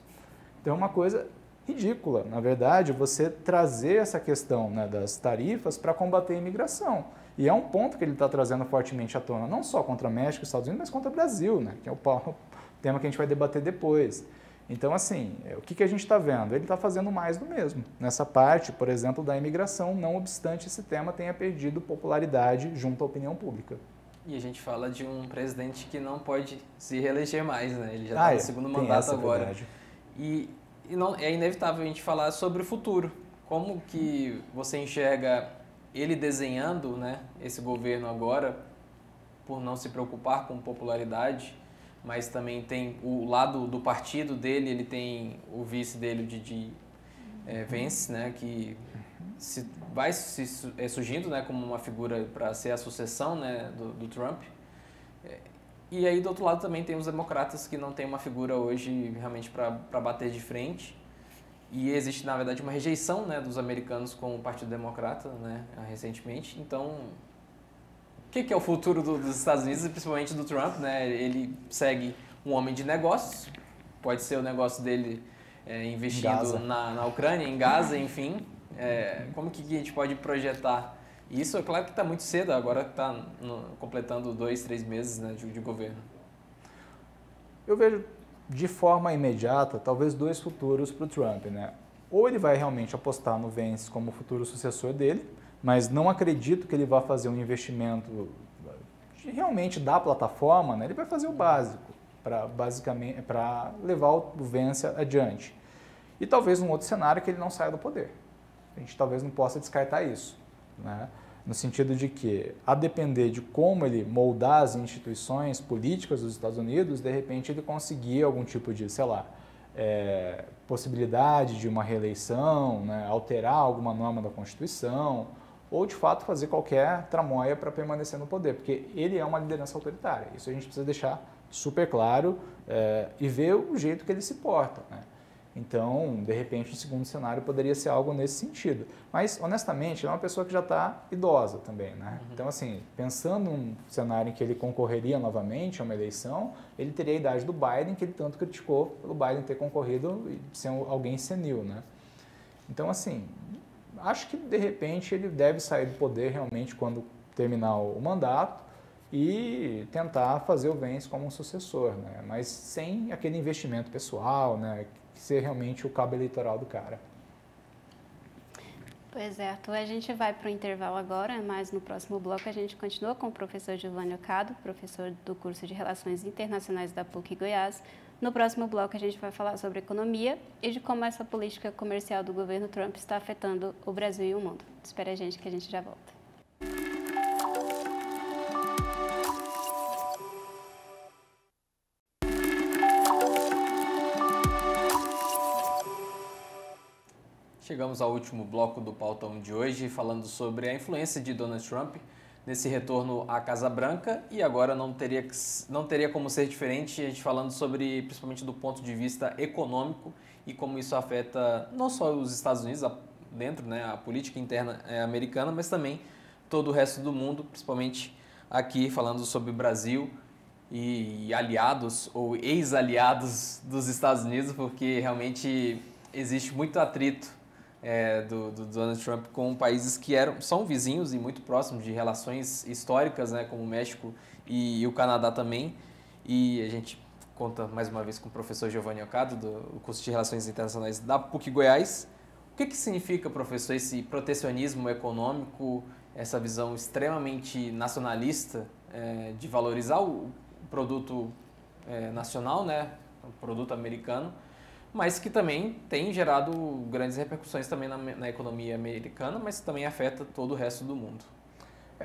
Então, é uma coisa ridícula, na verdade, você trazer essa questão, né, das tarifas para combater a imigração. E é um ponto que ele está trazendo fortemente à tona, não só contra México e Estados Unidos, mas contra o Brasil, né, que é o tema que a gente vai debater depois. Então, assim, o que a gente está vendo? Ele está fazendo mais do mesmo. Nessa parte, por exemplo, da imigração, não obstante esse tema tenha perdido popularidade junto à opinião pública. E a gente fala de um presidente que não pode se reeleger mais, né? Ele já está no segundo mandato agora. Verdade. E não, é inevitável a gente falar sobre o futuro. Como que você enxerga ele desenhando, né, esse governo agora, por não se preocupar com popularidade, mas também tem o lado do partido dele, ele tem o vice dele, o Didi Vance, né, que vai surgindo, né, como uma figura para ser a sucessão, né, do Trump. E aí do outro lado também tem os democratas que não tem uma figura hoje realmente para bater de frente. E existe, na verdade, uma rejeição, né, dos americanos com o Partido Democrata, né, recentemente. Então, o que é o futuro dos Estados Unidos e principalmente do Trump, né? Ele segue um homem de negócios, pode ser o negócio dele investindo na Ucrânia, em Gaza, enfim. Como que a gente pode projetar isso? É claro que está muito cedo, agora está completando 2, 3 meses, né, de governo. Eu vejo de forma imediata, talvez 2 futuros para o Trump, né? Ou ele vai realmente apostar no Vance como futuro sucessor dele, mas não acredito que ele vá fazer um investimento de realmente da plataforma, né? Ele vai fazer o básico para levar o Vance adiante. E talvez um outro cenário que ele não saia do poder. A gente talvez não possa descartar isso, né? No sentido de que, a depender de como ele moldar as instituições políticas dos Estados Unidos, de repente ele conseguir algum tipo de, sei lá, possibilidade de uma reeleição, né, alterar alguma norma da Constituição, ou de fato fazer qualquer tramóia para permanecer no poder, porque ele é uma liderança autoritária. Isso a gente precisa deixar super claro e ver o jeito que ele se porta, né? Então, de repente, o segundo cenário poderia ser algo nesse sentido. Mas, honestamente, ele é uma pessoa que já está idosa também, né? Então, assim, pensando num cenário em que ele concorreria novamente a uma eleição, ele teria a idade do Biden, que ele tanto criticou pelo Biden ter concorrido e ser alguém senil, né? Então, assim, acho que, de repente, ele deve sair do poder realmente quando terminar o mandato e tentar fazer o Vance como um sucessor, né? Mas sem aquele investimento pessoal, né? Ser realmente o cabo eleitoral do cara. Pois é, Arthur, a gente vai para o intervalo agora, mas no próximo bloco a gente continua com o professor Giovanni Ocado, professor do curso de Relações Internacionais da PUC Goiás. No próximo bloco a gente vai falar sobre economia e de como essa política comercial do governo Trump está afetando o Brasil e o mundo. Espera a gente que a gente já volta. Chegamos ao último bloco do Pautão de hoje, falando sobre a influência de Donald Trump nesse retorno à Casa Branca, e agora não teria como ser diferente, a gente falando sobre, principalmente do ponto de vista econômico, e como isso afeta não só os Estados Unidos, dentro, né, a política interna americana, mas também todo o resto do mundo, principalmente aqui falando sobre o Brasil e aliados ou ex-aliados dos Estados Unidos, porque realmente existe muito atrito do Donald Trump com países que são vizinhos e muito próximos de relações históricas, né, como o México e o Canadá também. E a gente conta mais uma vez com o professor Giovanni Ocado, do curso de Relações Internacionais da PUC Goiás. O que significa, professor, esse protecionismo econômico, essa visão extremamente nacionalista de valorizar o produto nacional, né, o produto americano, mas que também tem gerado grandes repercussões também na economia americana, mas também afeta todo o resto do mundo.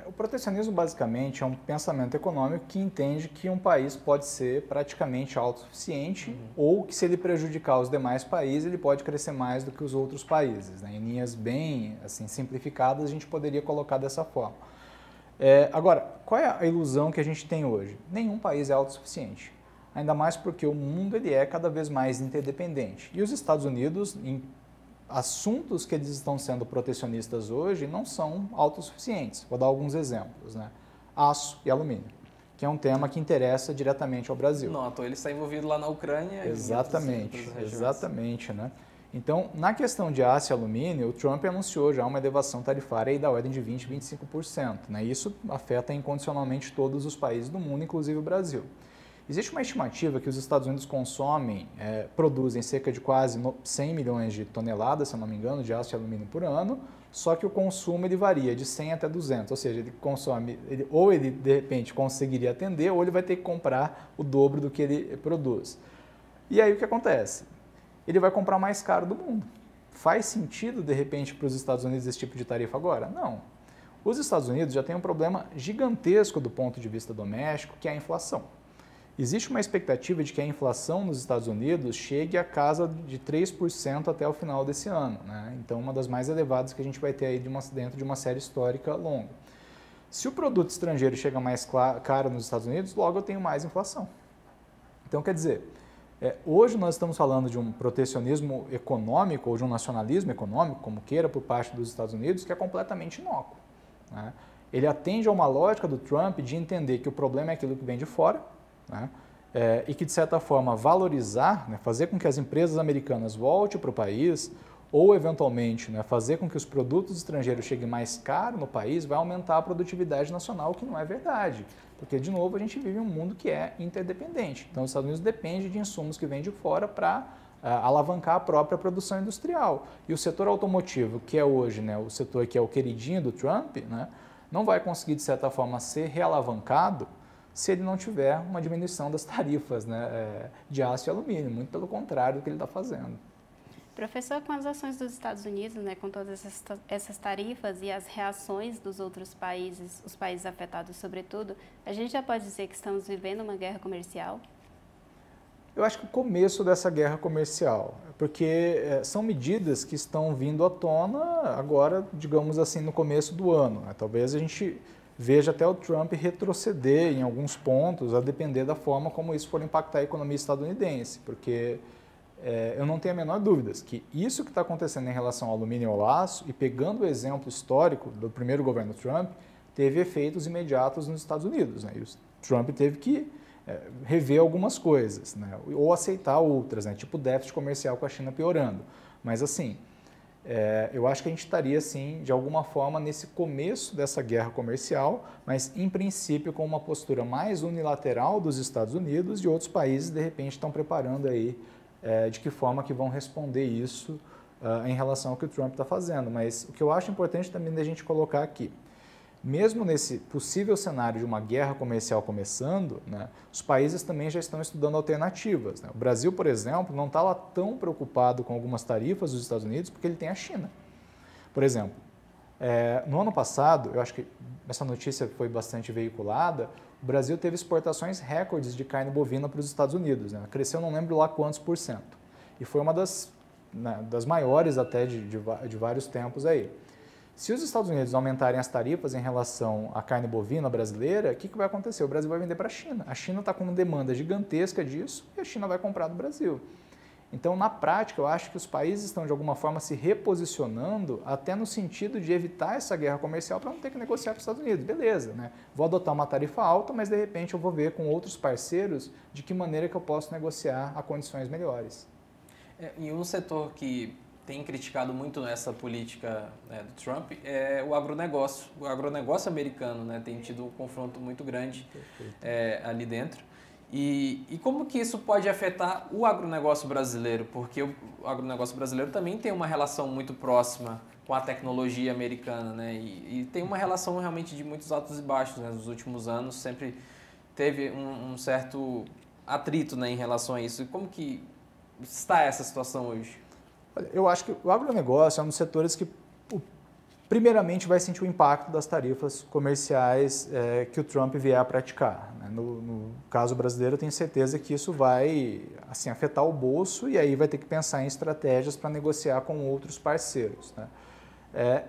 O protecionismo, basicamente, é um pensamento econômico que entende que um país pode ser praticamente autossuficiente ou que, se ele prejudicar os demais países, ele pode crescer mais do que os outros países, né? Em linhas bem assim, simplificadas, a gente poderia colocar dessa forma. Agora, qual é a ilusão que a gente tem hoje? Nenhum país é autossuficiente. Ainda mais porque o mundo ele é cada vez mais interdependente. E os Estados Unidos, em assuntos que eles estão sendo protecionistas hoje, não são autossuficientes. Vou dar alguns exemplos, né? Aço e alumínio, que é um tema que interessa diretamente ao Brasil. Não, ele está envolvido lá na Ucrânia. Exatamente, exatamente, né? Então, na questão de aço e alumínio, o Trump anunciou já uma elevação tarifária aí da ordem de 20% a 25%, né? Isso afeta incondicionalmente todos os países do mundo, inclusive o Brasil. Existe uma estimativa que os Estados Unidos produzem cerca de quase 100 milhões de toneladas, se eu não me engano, de aço e alumínio por ano, só que o consumo ele varia de 100 até 200, ou seja, ou ele de repente conseguiria atender, ou ele vai ter que comprar o dobro do que ele produz. E aí o que acontece? Ele vai comprar mais caro do mundo. Faz sentido, de repente, para os Estados Unidos esse tipo de tarifa agora? Não. Os Estados Unidos já têm um problema gigantesco do ponto de vista doméstico, que é a inflação. Existe uma expectativa de que a inflação nos Estados Unidos chegue a casa de 3% até o final desse ano, né? Então, uma das mais elevadas que a gente vai ter aí dentro de uma série histórica longa. Se o produto estrangeiro chega mais caro nos Estados Unidos, logo eu tenho mais inflação. Então, quer dizer, hoje nós estamos falando de um protecionismo econômico ou de um nacionalismo econômico, como queira, por parte dos Estados Unidos, que é completamente inócuo, né? Ele atende a uma lógica do Trump de entender que o problema é aquilo que vem de fora, né? E que, de certa forma, valorizar, né, fazer com que as empresas americanas voltem para o país ou, eventualmente, né, fazer com que os produtos estrangeiros cheguem mais caro no país, vai aumentar a produtividade nacional, o que não é verdade. Porque, de novo, a gente vive em um mundo que é interdependente. Então, os Estados Unidos dependem de insumos que vêm de fora para alavancar a própria produção industrial. E o setor automotivo, que é hoje, né, o setor que é o queridinho do Trump, né, não vai conseguir, de certa forma, ser realavancado se ele não tiver uma diminuição das tarifas, né, de aço e alumínio, muito pelo contrário do que ele está fazendo. Professor, com as ações dos Estados Unidos, né, com todas essas tarifas e as reações dos outros países, os países afetados sobretudo, a gente já pode dizer que estamos vivendo uma guerra comercial? Eu acho que o começo dessa guerra comercial, porque são medidas que estão vindo à tona agora, digamos assim, no começo do ano, né? Talvez a gente veja até o Trump retroceder em alguns pontos, a depender da forma como isso for impactar a economia estadunidense, porque eu não tenho a menor dúvida que isso que está acontecendo em relação ao alumínio e ao aço, e pegando o exemplo histórico do primeiro governo Trump, teve efeitos imediatos nos Estados Unidos, né? E o Trump teve que rever algumas coisas, né? Ou aceitar outras, né? Tipo o déficit comercial com a China piorando. Mas assim, eu acho que a gente estaria, assim, de alguma forma, nesse começo dessa guerra comercial, mas, em princípio, com uma postura mais unilateral dos Estados Unidos, e outros países, de repente, estão preparando aí de que forma que vão responder isso em relação ao que o Trump está fazendo. Mas o que eu acho importante também da gente colocar aqui, mesmo nesse possível cenário de uma guerra comercial começando, né, os países também já estão estudando alternativas, né? O Brasil, por exemplo, não está lá tão preocupado com algumas tarifas dos Estados Unidos porque ele tem a China. Por exemplo, no ano passado, eu acho que essa notícia foi bastante veiculada, o Brasil teve exportações recordes de carne bovina para os Estados Unidos, né? Cresceu não lembro lá quantos por cento. E foi uma das maiores até de vários tempos aí. Se os Estados Unidos aumentarem as tarifas em relação à carne bovina brasileira, o que vai acontecer? O Brasil vai vender para a China. A China está com uma demanda gigantesca disso e a China vai comprar do Brasil. Então, na prática, eu acho que os países estão, de alguma forma, se reposicionando até no sentido de evitar essa guerra comercial para não ter que negociar com os Estados Unidos. Beleza, né? Vou adotar uma tarifa alta, mas, de repente, eu vou ver com outros parceiros de que maneira que eu posso negociar a condições melhores. E um setor que tem criticado muito essa política, né, do Trump é o agronegócio. O agronegócio americano, né, tem tido um confronto muito grande ali dentro. E como que isso pode afetar o agronegócio brasileiro? Porque o agronegócio brasileiro também tem uma relação muito próxima com a tecnologia americana, né? E tem uma relação realmente de muitos altos e baixos, né? Nos últimos anos sempre teve um certo atrito, né, em relação a isso. E como que está essa situação hoje? Eu acho que o agronegócio é um dos setores que, primeiramente, vai sentir o impacto das tarifas comerciais que o Trump vier a praticar, né? No caso brasileiro, eu tenho certeza que isso vai, assim, afetar o bolso e aí vai ter que pensar em estratégias para negociar com outros parceiros, né?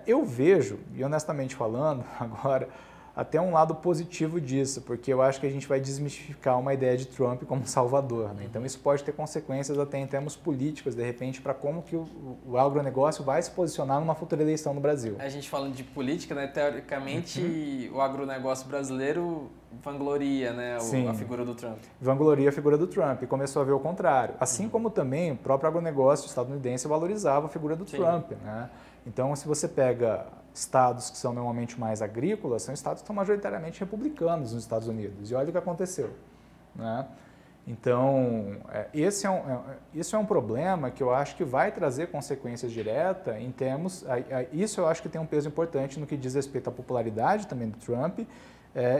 Eu vejo, e honestamente falando, agora, até um lado positivo disso, porque eu acho que a gente vai desmistificar uma ideia de Trump como salvador, né? Então isso pode ter consequências até em termos políticos, de repente, para como que o agronegócio vai se posicionar numa futura eleição no Brasil. A gente falando de política, né? Teoricamente, o agronegócio brasileiro vangloria, né, a figura do Trump. Vangloria a figura do Trump e começou a ver o contrário. Assim como também o próprio agronegócio estadunidense valorizava a figura do Trump, né? Então, se você pega estados que são normalmente mais agrícolas, são estados que são majoritariamente republicanos nos Estados Unidos. E olha o que aconteceu, né? Então, isso é um problema que eu acho que vai trazer consequências diretas em termos... Isso eu acho que tem um peso importante no que diz respeito à popularidade também do Trump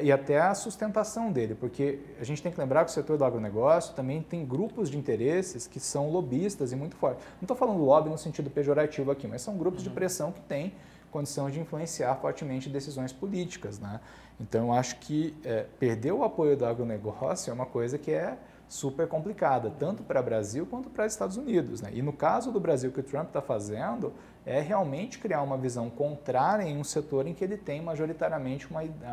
e até a sustentação dele, porque a gente tem que lembrar que o setor do agronegócio também tem grupos de interesses que são lobistas e muito fortes. Não estou falando lobby no sentido pejorativo aqui, mas são grupos de pressão que têm condição de influenciar fortemente decisões políticas, né? Então, eu acho que perder o apoio do agronegócio é uma coisa que é super complicada, tanto para o Brasil quanto para os Estados Unidos, né? E no caso do Brasil, o que o Trump está fazendo é realmente criar uma visão contrária em um setor em que ele tem majoritariamente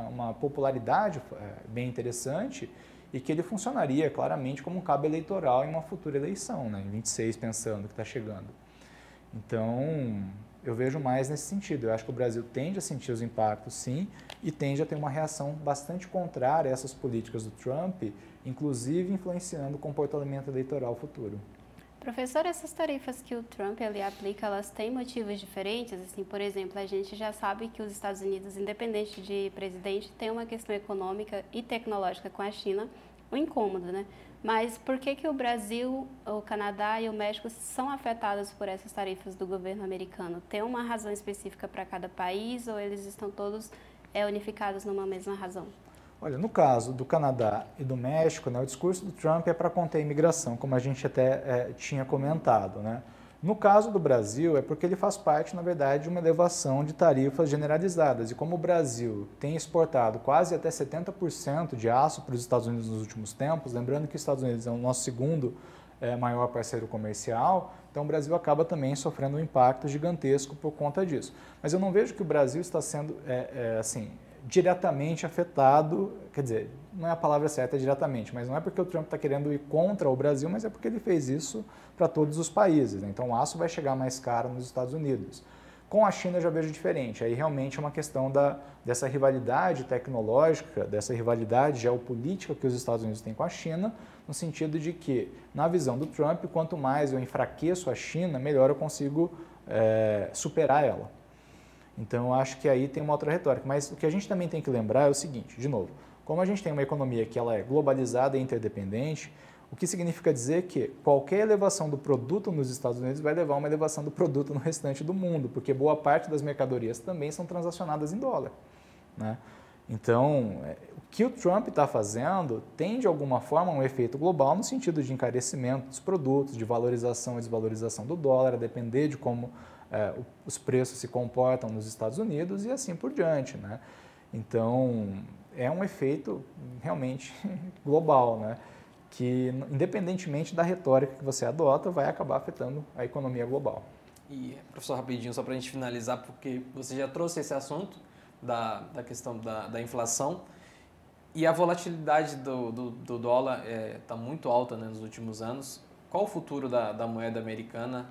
uma popularidade bem interessante e que ele funcionaria claramente como um cabo eleitoral em uma futura eleição, né? Em 26, pensando que está chegando. Então, eu vejo mais nesse sentido. Eu acho que o Brasil tende a sentir os impactos, sim, e tende a ter uma reação bastante contrária a essas políticas do Trump, inclusive influenciando o comportamento eleitoral futuro. Professor, essas tarifas que o Trump aplica, elas têm motivos diferentes? Assim, por exemplo, a gente já sabe que os Estados Unidos, independente de presidente, tem uma questão econômica e tecnológica com a China, um incômodo, né? Mas por que o Brasil, o Canadá e o México são afetados por essas tarifas do governo americano? Tem uma razão específica para cada país ou eles estão todos unificados numa mesma razão? Olha, no caso do Canadá e do México, né, o discurso do Trump é para conter a imigração, como a gente até tinha comentado, né? No caso do Brasil, é porque ele faz parte, na verdade, de uma elevação de tarifas generalizadas. E como o Brasil tem exportado quase até 70% de aço para os Estados Unidos nos últimos tempos, lembrando que os Estados Unidos é o nosso segundo maior parceiro comercial, então o Brasil acaba também sofrendo um impacto gigantesco por conta disso. Mas eu não vejo que o Brasil está sendo, assim, diretamente afetado, quer dizer, não é a palavra certa diretamente, mas não é porque o Trump está querendo ir contra o Brasil, mas é porque ele fez isso para todos os países, né? Então o aço vai chegar mais caro nos Estados Unidos. Com a China eu já vejo diferente, aí realmente é uma questão dessa rivalidade tecnológica, dessa rivalidade geopolítica que os Estados Unidos têm com a China, no sentido de que, na visão do Trump, quanto mais eu enfraqueço a China, melhor eu consigo superar ela. Então, eu acho que aí tem uma outra retórica. Mas o que a gente também tem que lembrar é o seguinte, de novo, como a gente tem uma economia que ela é globalizada e interdependente, o que significa dizer que qualquer elevação do produto nos Estados Unidos vai levar a uma elevação do produto no restante do mundo, porque boa parte das mercadorias também são transacionadas em dólar, né? Então, o que o Trump está fazendo tem, de alguma forma, um efeito global no sentido de encarecimento dos produtos, de valorização e desvalorização do dólar, a depender de como os preços se comportam nos Estados Unidos e assim por diante, né? Então, é um efeito realmente global, né? Que, independentemente da retórica que você adota, vai acabar afetando a economia global. E, professor, rapidinho, só para a gente finalizar, porque você já trouxe esse assunto da questão da inflação e a volatilidade do dólar está muito alta, né, nos últimos anos. Qual o futuro da moeda americana,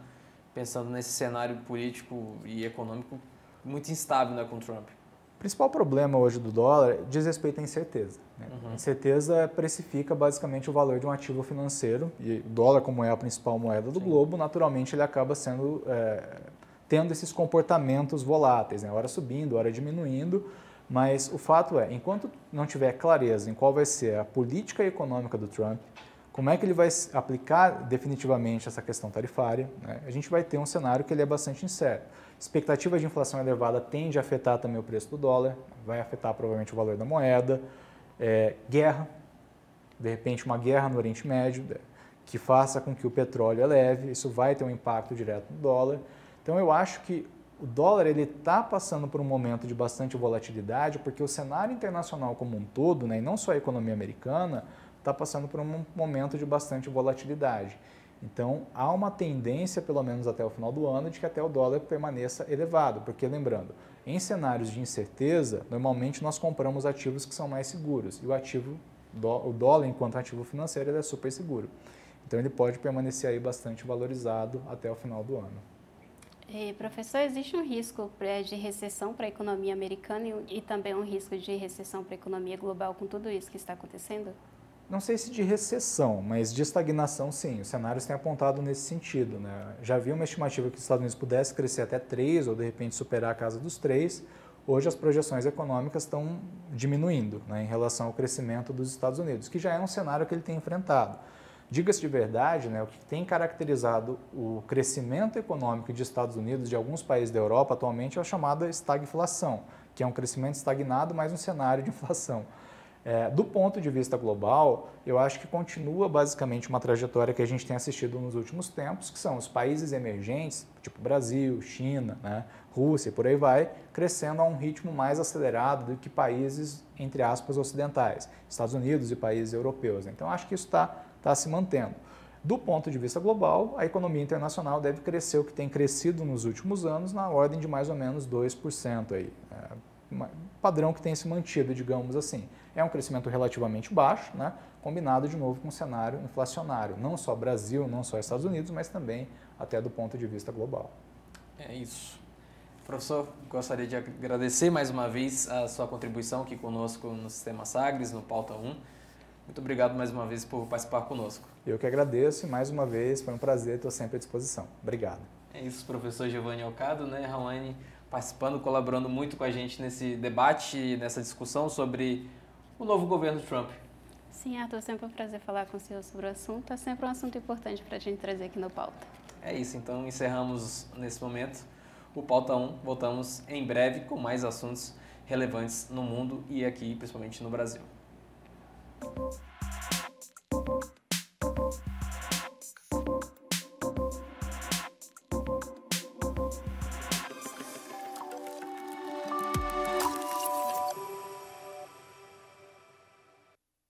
pensando nesse cenário político e econômico muito instável, né, com o Trump? O principal problema hoje do dólar diz respeito à incerteza, né? A incerteza precifica basicamente o valor de um ativo financeiro e o dólar, como é a principal moeda do globo, naturalmente ele acaba sendo, tendo esses comportamentos voláteis, né? Hora subindo, hora diminuindo, mas o fato é, enquanto não tiver clareza em qual vai ser a política econômica do Trump, como é que ele vai aplicar definitivamente essa questão tarifária, né? A gente vai ter um cenário que ele é bastante incerto. Expectativa de inflação elevada tende a afetar também o preço do dólar, vai afetar provavelmente o valor da moeda. Guerra, de repente uma guerra no Oriente Médio, que faça com que o petróleo eleve, isso vai ter um impacto direto no dólar. Então eu acho que o dólar está passando por um momento de bastante volatilidade, porque o cenário internacional como um todo, né, e não só a economia americana, está passando por um momento de bastante volatilidade. Então, há uma tendência, pelo menos até o final do ano, de que até o dólar permaneça elevado, porque, lembrando, em cenários de incerteza, normalmente nós compramos ativos que são mais seguros, e o dólar, enquanto ativo financeiro, ele é super seguro. Então, ele pode permanecer aí bastante valorizado até o final do ano. Professor, existe um risco de recessão para a economia americana e também um risco de recessão para a economia global com tudo isso que está acontecendo? Não sei se de recessão, mas de estagnação, sim. Os cenários têm apontado nesse sentido, né? Já havia uma estimativa que os Estados Unidos pudesse crescer até 3 ou, de repente, superar a casa dos 3. Hoje, as projeções econômicas estão diminuindo, né, em relação ao crescimento dos Estados Unidos, que já é um cenário que ele tem enfrentado. Diga-se de verdade, né, o que tem caracterizado o crescimento econômico de Estados Unidos, de alguns países da Europa atualmente, é a chamada estagflação, que é um crescimento estagnado, mas um cenário de inflação. Do ponto de vista global, eu acho que continua basicamente uma trajetória que a gente tem assistido nos últimos tempos, que são os países emergentes, tipo Brasil, China, né, Rússia, por aí vai, crescendo a um ritmo mais acelerado do que países, entre aspas, ocidentais, Estados Unidos e países europeus. Então, acho que isso está se mantendo. Do ponto de vista global, a economia internacional deve crescer o que tem crescido nos últimos anos, na ordem de mais ou menos 2% aí. Padrão que tem se mantido, digamos assim. É um crescimento relativamente baixo, né? Combinado de novo com um cenário inflacionário, não só Brasil, não só Estados Unidos, mas também até do ponto de vista global. É isso. Professor, gostaria de agradecer mais uma vez a sua contribuição aqui conosco no Sistema Sagres, no Pauta 1. Muito obrigado mais uma vez por participar conosco. Eu que agradeço e mais uma vez foi um prazer, estou sempre à disposição. Obrigado. É isso, professor Giovanni Alcado, né, Raoni, participando, colaborando muito com a gente nesse debate, nessa discussão sobre o novo governo Trump. Sim, Arthur, sempre um prazer falar com o senhor sobre o assunto. É sempre um assunto importante para a gente trazer aqui no Pauta. É isso, então encerramos nesse momento o Pauta 1. Voltamos em breve com mais assuntos relevantes no mundo e aqui, principalmente no Brasil.